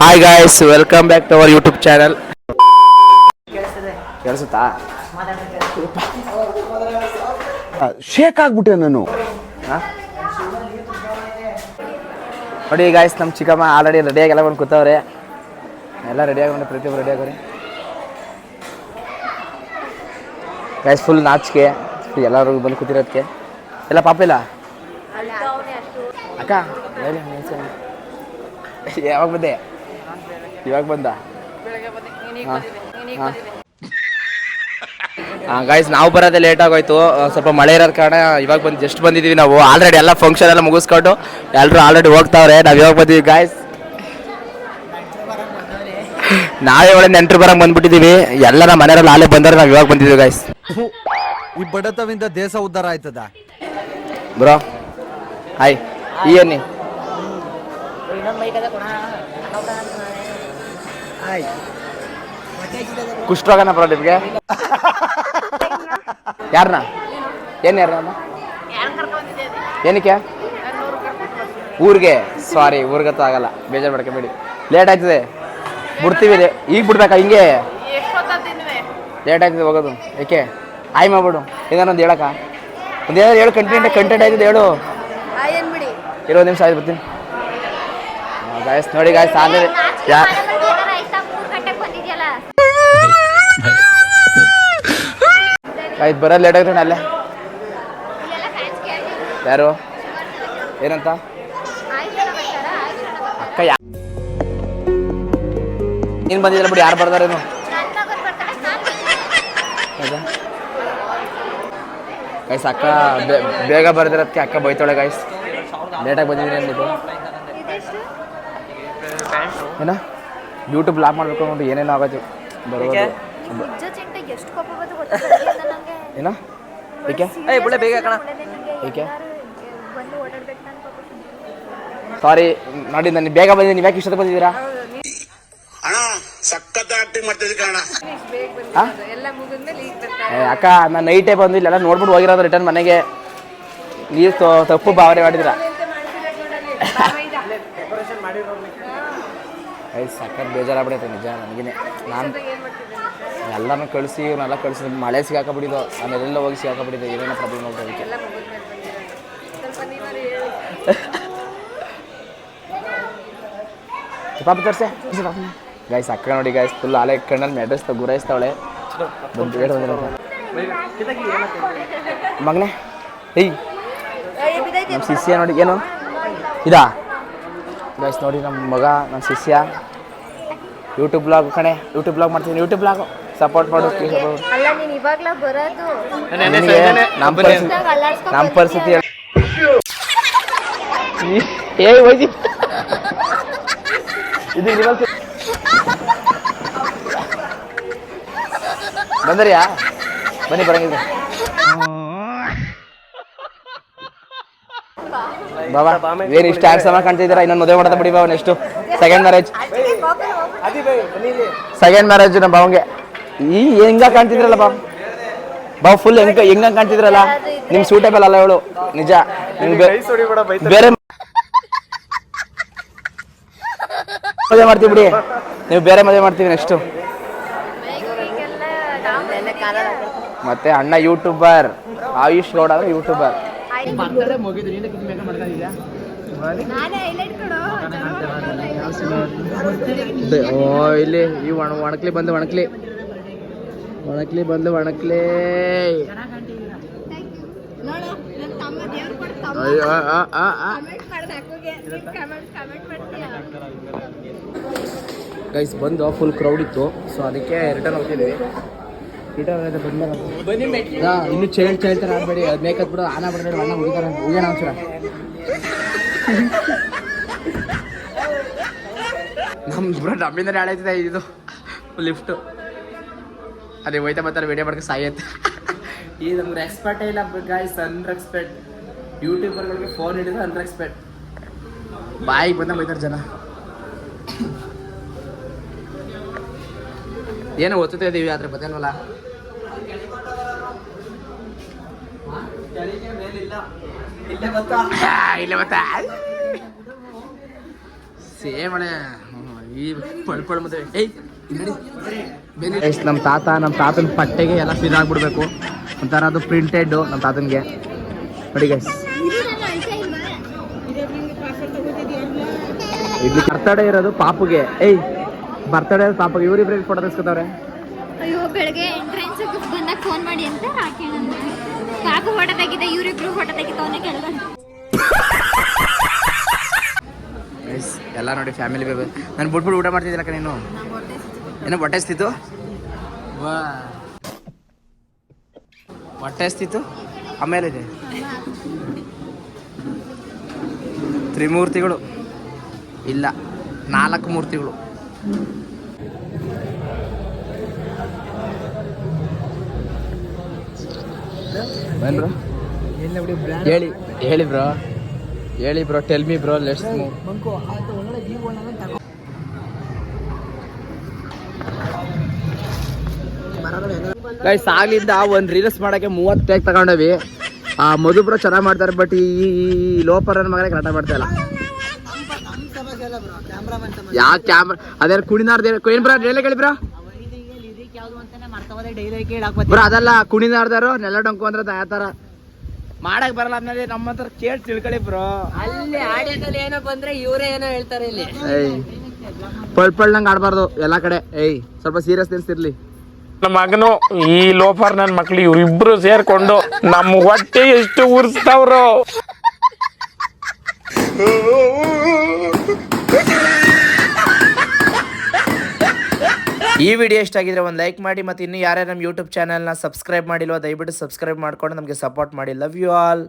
Hi guys, welcome back to our YouTube channel. ಕೇಳಿಸುತ್ತಾ? Shake ಆಗ್ಬಿಟ್ಟೆ ನಾನು. ನೋಡಿ ಗಾಯ್ಸ್, ನಮ್ಮ ಚಿಕ್ಕಮ್ಮ ಆಲ್ರೆಡಿ ರೆಡಿಯಾಗಿ ಎಲ್ಲ ಬಂದು ಕೂತವ್ರೆ. ಎಲ್ಲ ರೆಡಿಯಾಗಿ ಬಂದು ಪ್ರತಿಯೊಬ್ಬರು ರೆಡಿಯಾಗವ್ರೆ ಗಾಯ್ಸ್. ಫುಲ್ ನಾಚಿಕೆ ಎಲ್ಲರೂ ಬಂದು ಕೂತಿರೋದಕ್ಕೆ. ಎಲ್ಲ ಪಾಪ ಇಲ್ಲ ಅಕ್ಕ. ಯಾವಾಗ ಬಂದೆ? ಇವಾಗ ಬಂದ. ಹಾಂ ಗಾಯ್ಸ್, ನಾವು ಬರೋದೇ ಲೇಟ್ ಆಗೋಯ್ತು. ಸ್ವಲ್ಪ ಮಳೆ ಇರೋದ ಕಾರಣ ಇವಾಗ ಬಂದು ಜಸ್ಟ್ ಬಂದಿದ್ದೀವಿ ನಾವು. ಆಲ್ರೆಡಿ ಎಲ್ಲ ಫಂಕ್ಷನ್ ಎಲ್ಲ ಮುಗಿಸ್ಕೊಂಡು ಎಲ್ಲರೂ ಆಲ್ರೆಡಿ ಹೋಗ್ತಾವ್ರೆ. ನಾವು ಇವಾಗ ಬಂದಿದ್ದೀವಿ ಗಾಯ್ಸ್. ನಾವೇ ಒಳ್ಳೆ ನೆಂಟರು ಬರಂಗೆ ಬಂದ್ಬಿಟ್ಟಿದ್ದೀವಿ. ಎಲ್ಲ ನಮ್ಮ ಮನೆಯವ್ರಲ್ಲಿ ಆಲೇ ಬಂದರೆ ನಾವು ಇವಾಗ ಬಂದಿದ್ದೀವಿ ಗಾಯ್ಸ್. ಈ ಬಡತವಿಂದ ದೇಶ ಉದ್ಧಾರ ಆಯ್ತದ ಬ್ರೋ. ಹಾಯ್. ಏನಿ ಕುಷ್ಠರೋಗನ ಬರೋ ನಿಮಗೆ? ಯಾರನ್ನ? ಯಾರನ್ನ ಏನಕ್ಕೆ? ಊರಿಗೆ? ಸಾರಿ, ಊರಿಗತ್ತೂ ಆಗಲ್ಲ, ಬೇಜಾರು ಮಾಡ್ಕೊಬೇಡಿ. ಲೇಟ್ ಆಯ್ತದೆ, ಬಿಡ್ತೀವಿ. ಈಗ ಬಿಡ್ಬೇಕಾ? ಹಿಂಗೆ ಲೇಟ್ ಆಯ್ತದೆ ಹೋಗೋದು. ಏಕೆ? ಆಯ್ ಮಾಡ್ಬಿಡು. ಏನಾರೊಂದು ಹೇಳಕ್ಕ, ಒಂದು ಹೇಳು. ಕಂಟೆಂಟ್ ಆಯ್ತದೆ ಹೇಳು. ಇರೋ ನಿಮಿಷ ಆಯ್ತು, ಬರ್ತೀನಿ. ಗಾಯ್ಸ್ ನೋಡಿ ಗಾಯ್ಸ್, ಆದ್ರೆ ಆಯ್ತು ಬರೋದು ಲೇಟ್ ಆಗುತ್ತೆ. ಅಲ್ಲೇ ಯಾರು? ಏನಂತ ಅಕ್ಕ? ನೀನು ಬಂದಿದ್ದಿಲ್ಲ ಬಿಡಿ, ಯಾರು ಬರ್ದಾರೇನು? ಗೈಸ್, ಅಕ್ಕ ಬೇಗ ಬರ್ದಿರೋದಕ್ಕೆ ಅಕ್ಕ ಬೈತಾಳೆ ಗಾಯ್ಸ್. ಲೇಟಾಗಿ ಬಂದಿದ್ದೀನಿ ಅಂದ್ಬಿಟ್ಟು. ಏನ ಯೂಟ್ಯೂಬ್ ಲಾಕ್ ಮಾಡಬೇಕು ಅಂದ್ಬಿಟ್ಟು ಏನೇನೋ ಆಗೋದು ಬರೋದು. ಏನ ಏಕೆ? ಏಕೆ? ಸಾರಿ ನೋಡಿ, ನಾನು ಬೇಗ ಬಂದಿದ್ದೀನಿ. ನೀವು ಯಾಕೆ ಇಷ್ಟೊತ್ತು ಬಂದಿದ್ದೀರಾ? ಅಕ್ಕ, ನಾನು ನೈಟೇ ಬಂದು ಇಲ್ಲೆಲ್ಲ ನೋಡ್ಬಿಟ್ಟು ಹೋಗಿರೋದು ರಿಟರ್ನ್ ಮನೆಗೆ. ನೀವು ತಪ್ಪು ಭಾವನೆ ಮಾಡಿದಿರ. ಸಖತ್ ಬೇಜಾರಾಗ್ಬಿಡೈತೆ ನಿಜ ನನಗೇನೆ. ನಾನು ಎಲ್ಲನೂ ಕಳಿಸಿ ಇವನ್ನೆಲ್ಲ ಕಳಿಸಿ ಮಳೆ ಸಿಗಾಕಬಿಟ್ಟಿದ್ದು. ನಾನು ಎಲ್ಲೆಲ್ಲ ಹೋಗಿ ಸಿಗಾಕಬಿಟ್ಟಿದ್ದೆ. ಏನೇನೋ ಪ್ರಾಬ್ಲಮ್ ಆಗುತ್ತೆ ಅದಕ್ಕೆ. ಪಾಪ ತೋರಿಸೆ ಗಾಯ್ಸ್. ಅಕ್ಕ ನೋಡಿ ಗಾಯ್ಸ್, ಫುಲ್ ಆಲೆ ಕಣ್ಣಲ್ಲಿ ಮೆಡ್ರೆಸ್ತಾ ಗುರಾಯಿಸ್ತಾವಳೆ. ಬಂದು ಬೇಡ ಮಗನೇ. ಹೇಯ್, ನಮ್ಮ ಶಿಷ್ಯ ನೋಡಿ. ಏನು ಇದಾ ಗಾಯ್ಸ್? ನೋಡಿ ನಮ್ಮ ಮಗ, ನನ್ನ ಶಿಷ್ಯ. ಯೂಟ್ಯೂಬ್ ಬ್ಲಾಗ್ ಕಣೆ, ಯೂಟ್ಯೂಬ್ ಬ್ಲಾಗ್ ಮಾಡ್ತೀನಿ. ಯೂಟ್ಯೂಬ್ ಬ್ಲಾಗು ಸಪೋರ್ಟ್ ಮಾಡು. ನಮ್ಮ ಪರಿಸ್ಥಿತಿ ಬಂದರಿಯಾ? ಬನ್ನಿ, ಬರಂಗಿದೆ ಬಾಬಾ. ಏನು ಇಷ್ಟ ಹ್ಯಾಂಡ್ಸಮ್ ಆಗಿ ಕಾಣ್ತಿದ್ದೀರಾ? ಇನ್ನೊಂದು ಮದುವೆ ಮಾಡೋದ ಬಿಡಿ ಬಾಬಾ. ನೆಕ್ಸ್ಟು ಸೆಕೆಂಡ್ ಮ್ಯಾರೇಜ್ ನಮ್ಮ ಬಾವಂಗೆ. ಹೆಂಗ ಕಾಣ್ತಿದ್ರಲ್ಲ ಬಾವ, ಫುಲ್ ಹೆಂಗ ಕಾಣ್ತಿದ್ರಲ್ಲ. ನಿಮ್ಗೆ ಸೂಟೇಬಲ್ ಅಲ್ಲ ಇವಳು, ನಿಜ. ಬೇರೆ ಮದುವೆ ಮಾಡ್ತೀವಿ ಬಿಡಿ, ನೀವು ಬೇರೆ ಮದುವೆ ಮಾಡ್ತೀವಿ ನೆಕ್ಸ್ಟು. ಮತ್ತೆ ಅಣ್ಣ ಯೂಟ್ಯೂಬರ್, ಆಯುಷ್ ಗೌಡ ಅಂದ್ರೆ ಯೂಟ್ಯೂಬರ್. ಇಲ್ಲಿ ಈ ಒಣಕ್ಲಿ ಬಂದು ಒಣಕ್ಲಿ ಗೈಸ್. ಬಂದು ಫುಲ್ ಕ್ರೌಡ್ ಇತ್ತು, ಸೊ ಅದಕ್ಕೆ ರಿಟರ್ನ್ ಹೋಗ್ತಿದ್ವಿ. ಇನ್ನು ಚೈಲ್ಡ್ ಥರ ಆಡ್ಬೇಡಿ. ಅದು ಮೇಕಪ್ ಬಿಡು, ಆನ ಬಿಡಬೇಡಿ. ಅಣ್ಣ ಹುಡುಗಾರ ಹೋಗೋಣ ಒಂದ್ಸಲ. ನಮ್ಮಿಂದ ಹಾಳಾಯ್ತದೆ ಇದು ಲಿಫ್ಟು. ಅದೇ ಹೋಯ್ತಾ ಬರ್ತಾರೆ ವಿಡಿಯೋ ಮಾಡ್ಕೊಂಡು ಸಾಯತ್ತೆ. ಈ ನಮ್ಗೆ ರೆಸ್ಪೆಕ್ಟೇ ಇಲ್ಲ ಗಾಯ್ಸ್. ಅನ್ರೆಸ್ಪೆಕ್ಟ್. ಯೂಟ್ಯೂಬರ್ಗಳಿಗೆ ಫೋನ್ ಹಿಡಿದ್ರೆ ಅನ್ರೆಸ್ಪೆಕ್ಟ್. ಬಾಯಿಗೆ ಬಂದ ಬೈತಾರೆ ಜನ. ಏನೋ ಓದ್ತಾ ಇದ್ದೀವಿ, ಆದರೆ ಬತ್ತಲ್ವಲ್ಲ. ಇಲ್ಲೇ ಬತ್ತಾ ಸೇಮ್ ಅಣ್ಣ. ನಮ್ಮ ತಾತನ ಪಟ್ಟೆಗೆ ಎಲ್ಲ ಫಿಲ್ ಆಗ್ಬಿಡ್ಬೇಕು ಒಂಥರ ಅದು ಪ್ರಿಂಟೆಡ್ ನಮ್ಮ ತಾತನಿಗೆ ನೋಡಿ ಗೈಸ್. ಇಲ್ಲಿ ಬರ್ತಡೇ ಇರೋದು ಪಾಪುಗೆ. ಬರ್ತಡೇ ಪಾಪುಗೆ ಇವರಿಬ್ರು ಫೋಟೋ ತೆಗೆಸ್ಕೊತಾವ್ರೆ. ಅಯ್ಯೋ ಬೆಳಗ್ಗೆ ಎಂಟ್ರೆನ್ಸ್ ಬಂದಾಗ ಫೋನ್ ಮಾಡಿ ಅಂತ ಹಾಕಿ ಪಾಪು ಫೋಟೋ ತೆಗಿದೆ, ಇವರಿಬ್ರು ಫೋಟೋ ತೆಗಿತವನೆ ಕೆಳಗಡೆ. ಎಲ್ಲ ನೋಡಿ ಫ್ಯಾಮಿಲಿ ಬೇಬಿ. ನಾನು ಬಿಟ್ಬಿಟ್ಟು ಊಟ ಮಾಡ್ತಿದ್ದಿಲ್ಲ ನೀನು ಏನೋ ಹೊಟ್ಟೆ ಹಸ್ತಿತ್ತು. ಹೊಟ್ಟೆ ಹಸ್ತಿತ್ತು. ಆಮೇಲೆ ಇದೆ ತ್ರಿಮೂರ್ತಿಗಳು ಇಲ್ಲ 4 ಮೂರ್ತಿಗಳು. ಹೇಳಿ bro tell me bro let's move. Guys ಆಗ್ಲಿಂದ ಒಂದು ರೀಲ್ಸ್ ಮಾಡಕ್ಕೆ 30 ಟೇಕ್ ತಗೊಂಡವಿ. ಮಧು ಬ್ರೋ ಚೆನ್ನಾಗಿ ಮಾಡ್ತಾರೆ, ಬಟ್ ಈ ಲೋಪರ್ ಮಗನೇ ಕರೆಕ್ಟ್ ಮಾಡ್ತಾ ಇಲ್ಲ. ಯಾವ ಕ್ಯಾಮ್ರಾ ಅದೇ ಕುಣಿನಾರ್ದ ಏನ್ ಬ್ರೋ ಡೈಲಾಗ್ ಹೇಳಿ ಬ್ರೋ. ಬ್ರೋ ಅದಲ್ಲ ಕುಣಿನಾರ್ದಾರು ನೆಲ ಡೊಂಕು ಅಂದ್ರೆ ಯಾವ ತರ ಮಾಡಕ್ ಬರಲ್ಲ ಅನ್ನೋದೇ ನಮ್ಮ ಹತ್ರ ಕೇಳಿ ತಿಳ್ಕೊಳ್ಳಿ ಬ್ರೋ. ಅಲ್ಲಿ ಆಡಿಯೋದಲ್ಲಿ ಏನೋ ಬಂದ್ರೆ ಇವರೇ ಏನೋ ಹೇಳ್ತಾರೆ ಇಲ್ಲಿ. ಪಳ್ಪಳ್ನಂಗ್ ಆಡ್ಬಾರ್ದು ಎಲ್ಲಾ ಕಡೆ. ಸ್ವಲ್ಪ ಸೀರಿಯಸ್ ನಿಲ್ಸಿರ್ಲಿ. ನಮ್ಮ ಮಗನು ಈ ಲೋಫರ್ ನನ್ನ ಮಕ್ಳು ಇವ್ರಿಬ್ರು ಸೇರ್ಕೊಂಡು ನಮ್ಮ ಹೊಟ್ಟೆ ಎಷ್ಟು ಉರ್ಸ್ತಾವ್ರು. ಈ ವಿಡಿಯೋ ಇಷ್ಟ ಆಗಿದ್ರೆ ಒಂದು ಲೈಕ್ ಮಾಡಿ, ಮತ್ತು ಇನ್ನು ಯಾರ್ಯಾರು ನಮ್ಮ ಯೂಟ್ಯೂಬ್ ಚಾನಲ್ನ ಸಬ್ಸ್ಕ್ರೈಬ್ ಮಾಡಿಲ್ವೋ ದಯವಿಟ್ಟು ಸಬ್ಸ್ಕ್ರೈಬ್ ಮಾಡ್ಕೊಂಡು ನಮಗೆ ಸಪೋರ್ಟ್ ಮಾಡಿ. Love you all.